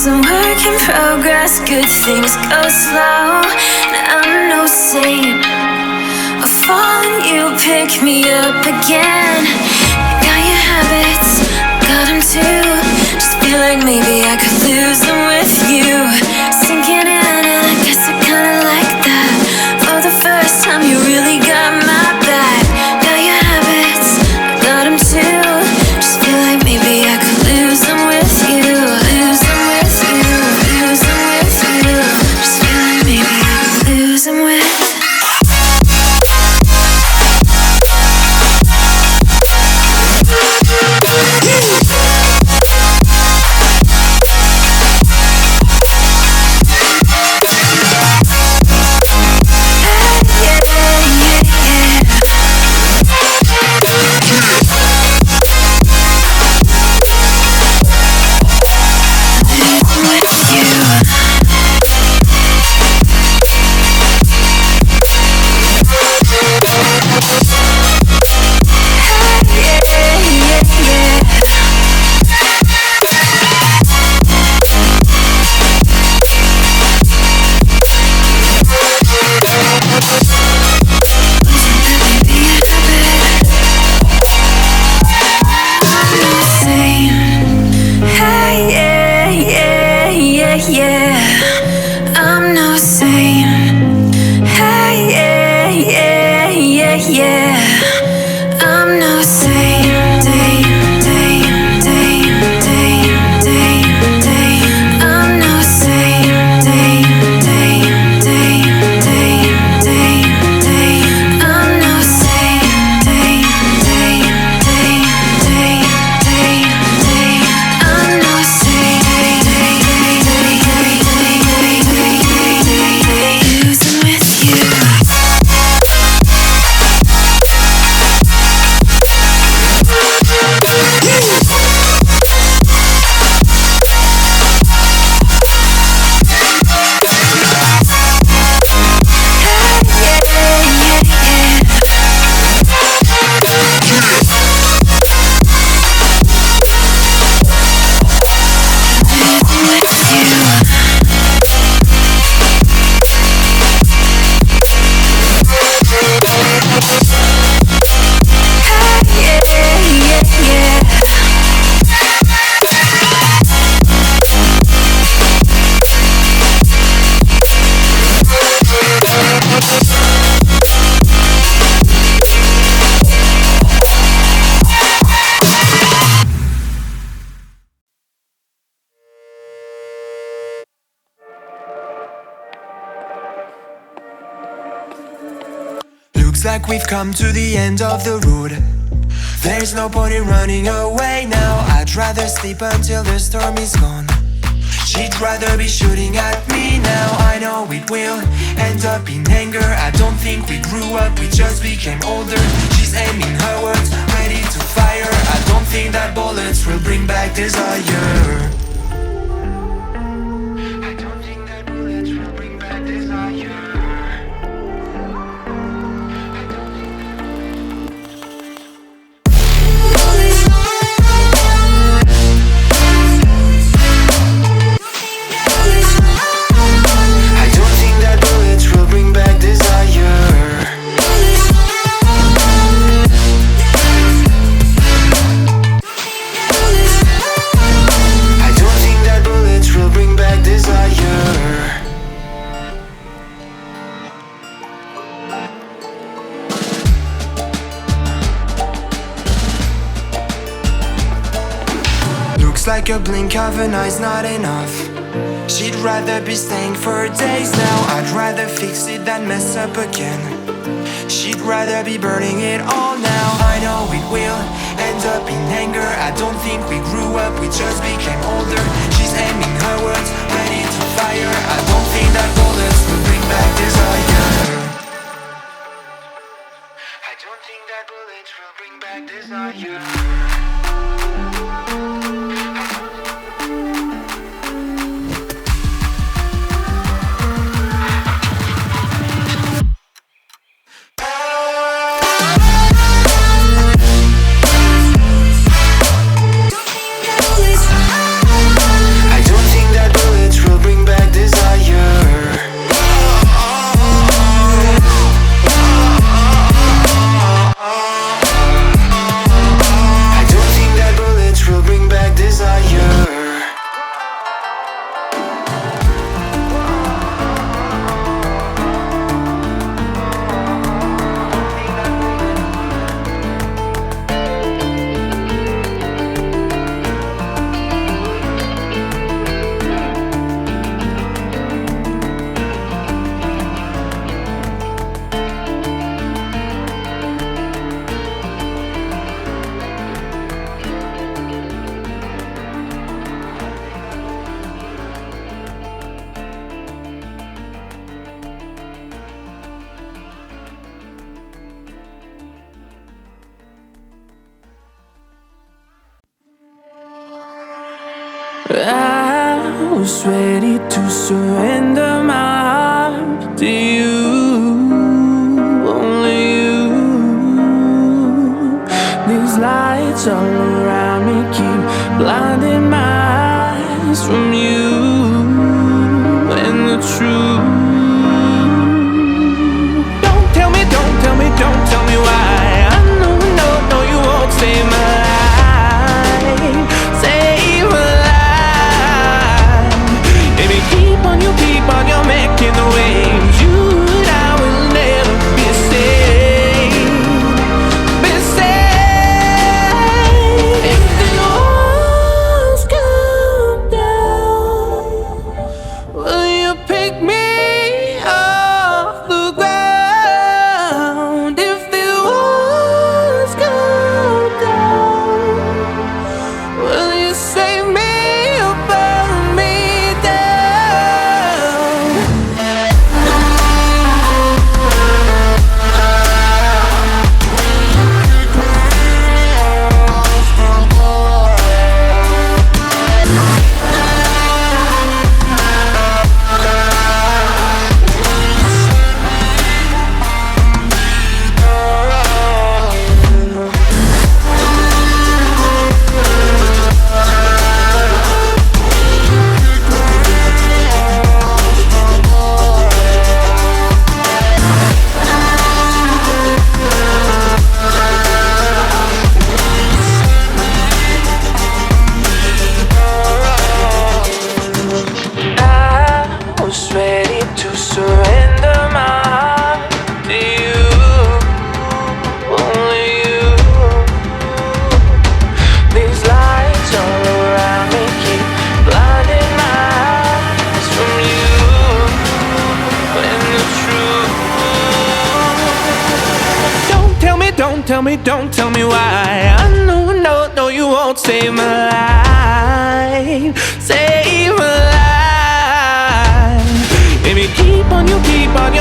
Some work in progress, good things go slow. And I'm no saint. I fall and you pick me up again. You got your habits, got them too. Just feel like maybe I could lose them with you. Sinking in and I guess I kinda like that. For the first time you really got my back. Got your habits, I got them too. Just feel like maybe I could lose them with you. Lose them with you, lose them with you. Just feel like maybe I could lose them with you. Looks like we've come to the end of the road. There's no point in running away now. I'd rather sleep until the storm is gone. She'd rather be shooting at me now. I know it will end up in anger. I don't think we grew up, we just became older. She's aiming her words, ready to fire. I don't think that bullets will bring back desire. I don't think that bullets will bring back desire. Like a blink of an eye's not enough. She'd rather be staying for days now. I'd rather fix it than mess up again. She'd rather be burning it all now. I know it will end up in anger. I don't think we grew up, we just became older. She's aiming her words, ready to fire. I don't think that bullets will bring back desire. I don't think that bullets will bring back desire. I was ready to surrender my heart to you, only you. These lights all around me keep blinding my eyes from you and the truth. Don't tell me, don't tell me, don't tell me why. I know, no, no, you won't save my life, save my life. Baby, keep on, you're making the waves. You and I will never be saved, be saved. If the walls come down, will you pick me off the ground? If the walls come down, will you save me or burn me down? I was ready to surrender my heart to you, only you. These lights all around me keep blinding my eyes from you and the truth. Don't tell me, don't tell me, don't tell me why. I know, no, no, you won't save my life, save my life. Baby, keep on, you're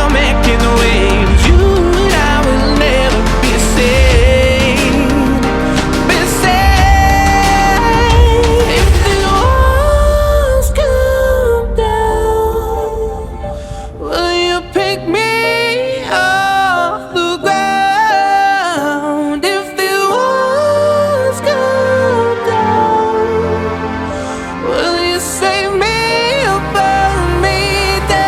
making the waves. You and I will never be saved, be saved. If the walls come down, will you pick me off the ground? If the walls come down, will you save me or burn me down?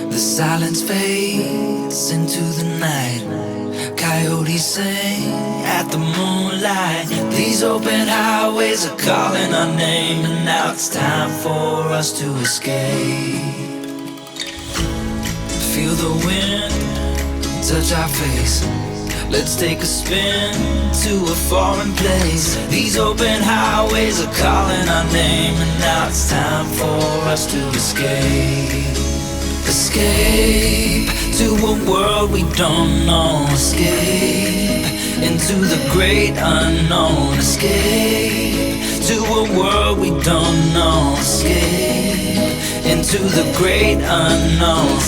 The silence fades into the night. Coyotes sing at the moonlight. These open highways are calling our name, and now it's time for us to escape. Feel the wind touch our face. Let's take a spin to a foreign place. These open highways are calling our name, and now it's time for us to escape. Escape to a world we don't know. Escape into the great unknown. Escape to a world we don't know. Escape into the great unknown.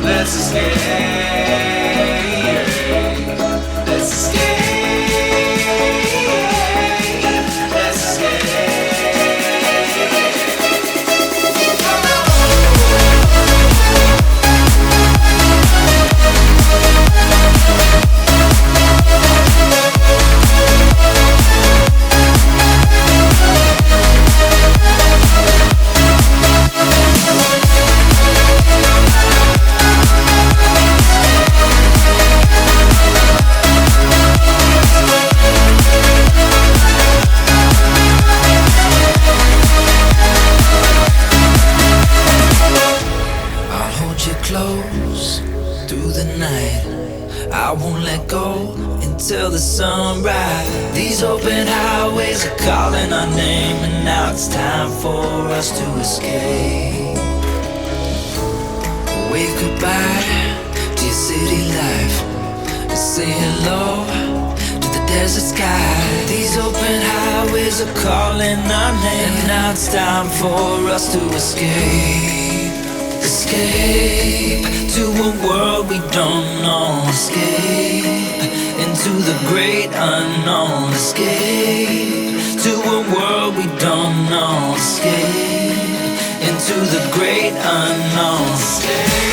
Let's escape. Let's escape. Let's escape. Close through the night, I won't let go until the sunrise. These open highways are calling our name, and now it's time for us to escape. Wave goodbye to your city life and say hello to the desert sky. These open highways are calling our name, and now it's time for us to escape. Escape to a world we don't know. Escape into the great unknown. Escape to a world we don't know. Escape into the great unknown. Escape.